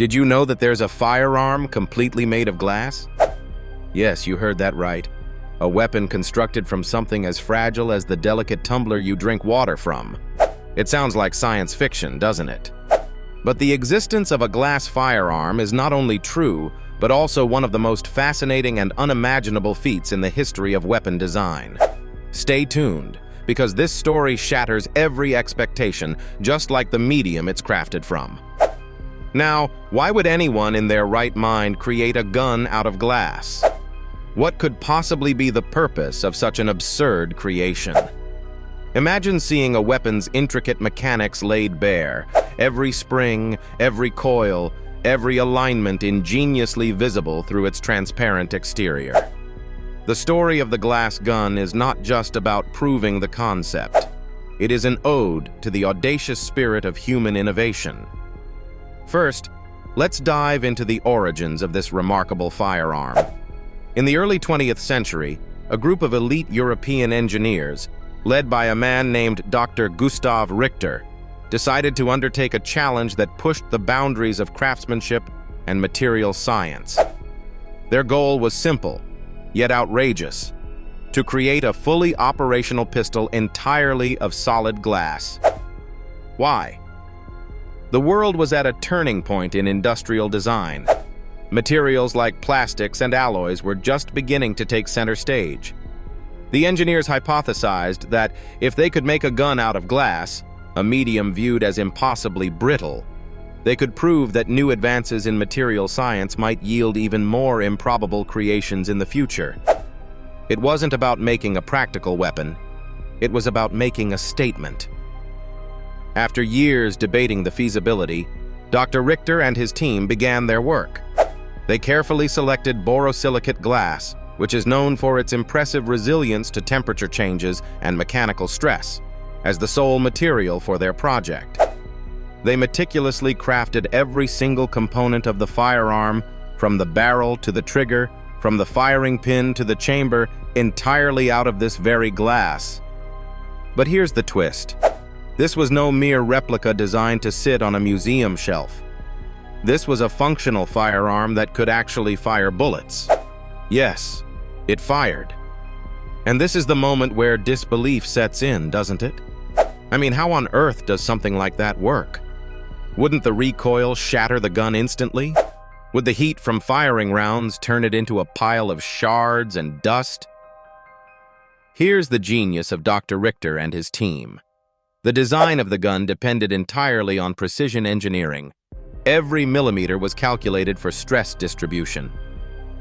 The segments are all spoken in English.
Did you know that there's a firearm completely made of glass? Yes, you heard that right. A weapon constructed from something as fragile as the delicate tumbler you drink water from. It sounds like science fiction, doesn't it? But the existence of a glass firearm is not only true, but also one of the most fascinating and unimaginable feats in the history of weapon design. Stay tuned, because this story shatters every expectation, just like the medium it's crafted from. Now, why would anyone in their right mind create a gun out of glass? What could possibly be the purpose of such an absurd creation? Imagine seeing a weapon's intricate mechanics laid bare, every spring, every coil, every alignment ingeniously visible through its transparent exterior. The story of the glass gun is not just about proving the concept. It is an ode to the audacious spirit of human innovation. First, let's dive into the origins of this remarkable firearm. In the early 20th century, a group of elite European engineers, led by a man named Dr. Gustav Richter, decided to undertake a challenge that pushed the boundaries of craftsmanship and material science. Their goal was simple, yet outrageous: to create a fully operational pistol entirely of solid glass. Why? The world was at a turning point in industrial design. Materials like plastics and alloys were just beginning to take center stage. The engineers hypothesized that if they could make a gun out of glass, a medium viewed as impossibly brittle, they could prove that new advances in material science might yield even more improbable creations in the future. It wasn't about making a practical weapon. It was about making a statement. After years debating the feasibility, Dr. Richter and his team began their work. They carefully selected borosilicate glass, which is known for its impressive resilience to temperature changes and mechanical stress, as the sole material for their project. They meticulously crafted every single component of the firearm, from the barrel to the trigger, from the firing pin to the chamber, entirely out of this very glass. But here's the twist. This was no mere replica designed to sit on a museum shelf. This was a functional firearm that could actually fire bullets. Yes, it fired. And this is the moment where disbelief sets in, doesn't it? I mean, how on earth does something like that work? Wouldn't the recoil shatter the gun instantly? Would the heat from firing rounds turn it into a pile of shards and dust? Here's the genius of Dr. Richter and his team. The design of the gun depended entirely on precision engineering. Every millimeter was calculated for stress distribution.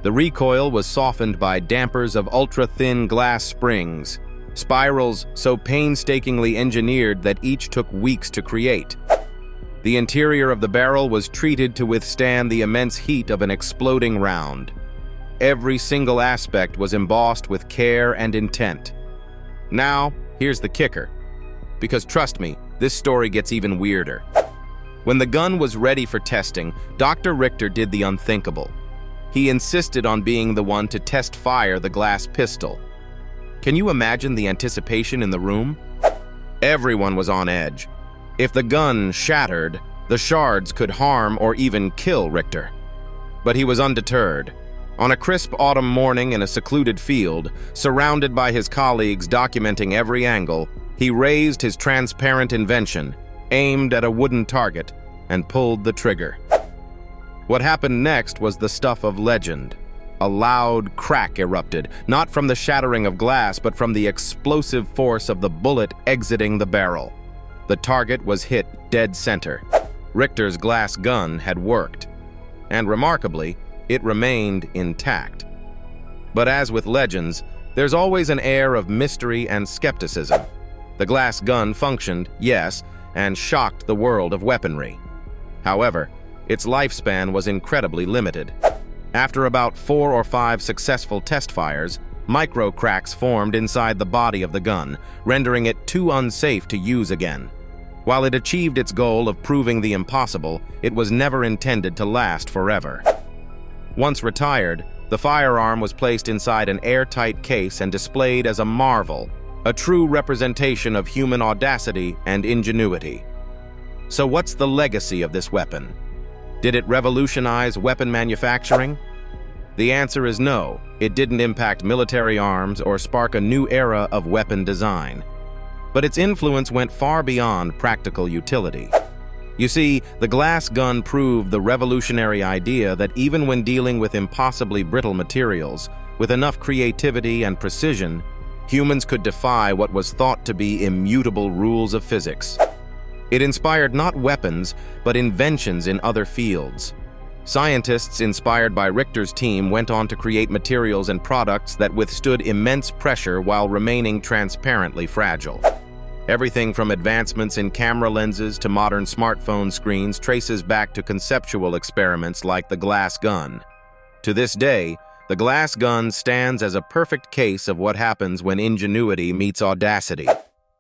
The recoil was softened by dampers of ultra-thin glass springs, spirals so painstakingly engineered that each took weeks to create. The interior of the barrel was treated to withstand the immense heat of an exploding round. Every single aspect was embossed with care and intent. Now, here's the kicker. Because trust me, this story gets even weirder. When the gun was ready for testing, Dr. Richter did the unthinkable. He insisted on being the one to test fire the glass pistol. Can you imagine the anticipation in the room? Everyone was on edge. If the gun shattered, the shards could harm or even kill Richter. But he was undeterred. On a crisp autumn morning in a secluded field, surrounded by his colleagues documenting every angle, he raised his transparent invention, aimed at a wooden target, and pulled the trigger. What happened next was the stuff of legend. A loud crack erupted, not from the shattering of glass, but from the explosive force of the bullet exiting the barrel. The target was hit dead center. Richter's glass gun had worked, and remarkably, it remained intact. But as with legends, there's always an air of mystery and skepticism. The glass gun functioned, yes, and shocked the world of weaponry. However, its lifespan was incredibly limited. After about 4 or 5 successful test fires, micro cracks formed inside the body of the gun, rendering it too unsafe to use again. While it achieved its goal of proving the impossible, it was never intended to last forever. Once retired, the firearm was placed inside an airtight case and displayed as a marvel, a true representation of human audacity and ingenuity. So what's the legacy of this weapon? Did it revolutionize weapon manufacturing? The answer is no. It didn't impact military arms or spark a new era of weapon design. But its influence went far beyond practical utility. You see, the glass gun proved the revolutionary idea that even when dealing with impossibly brittle materials, with enough creativity and precision, humans could defy what was thought to be immutable rules of physics. It inspired not weapons, but inventions in other fields. Scientists inspired by Richter's team went on to create materials and products that withstood immense pressure while remaining transparently fragile. Everything from advancements in camera lenses to modern smartphone screens traces back to conceptual experiments like the glass gun. To this day, the glass gun stands as a perfect case of what happens when ingenuity meets audacity.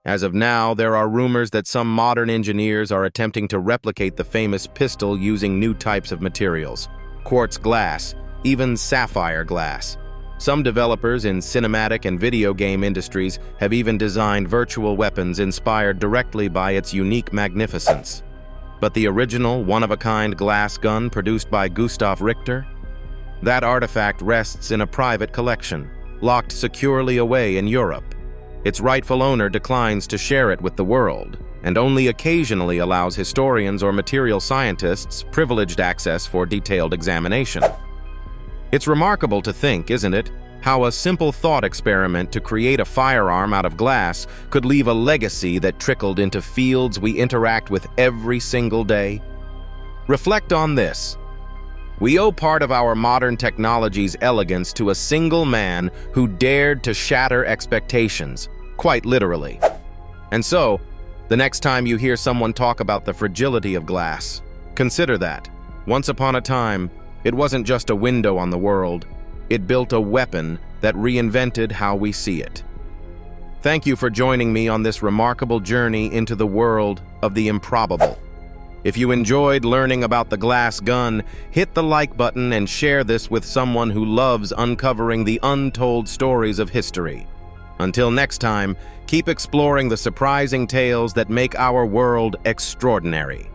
As of now, there are rumors that some modern engineers are attempting to replicate the famous pistol using new types of materials: quartz glass, even sapphire glass. Some developers in cinematic and video game industries have even designed virtual weapons inspired directly by its unique magnificence. But the original, one-of-a-kind glass gun produced by Gustav Richter? That artifact rests in a private collection, locked securely away in Europe. Its rightful owner declines to share it with the world, and only occasionally allows historians or material scientists privileged access for detailed examination. It's remarkable to think, isn't it, how a simple thought experiment to create a firearm out of glass could leave a legacy that trickled into fields we interact with every single day? Reflect on this. We owe part of our modern technology's elegance to a single man who dared to shatter expectations, quite literally. And so, the next time you hear someone talk about the fragility of glass, consider that, once upon a time, it wasn't just a window on the world. It built a weapon that reinvented how we see it. Thank you for joining me on this remarkable journey into the world of the improbable. If you enjoyed learning about the glass gun, hit the like button and share this with someone who loves uncovering the untold stories of history. Until next time, keep exploring the surprising tales that make our world extraordinary.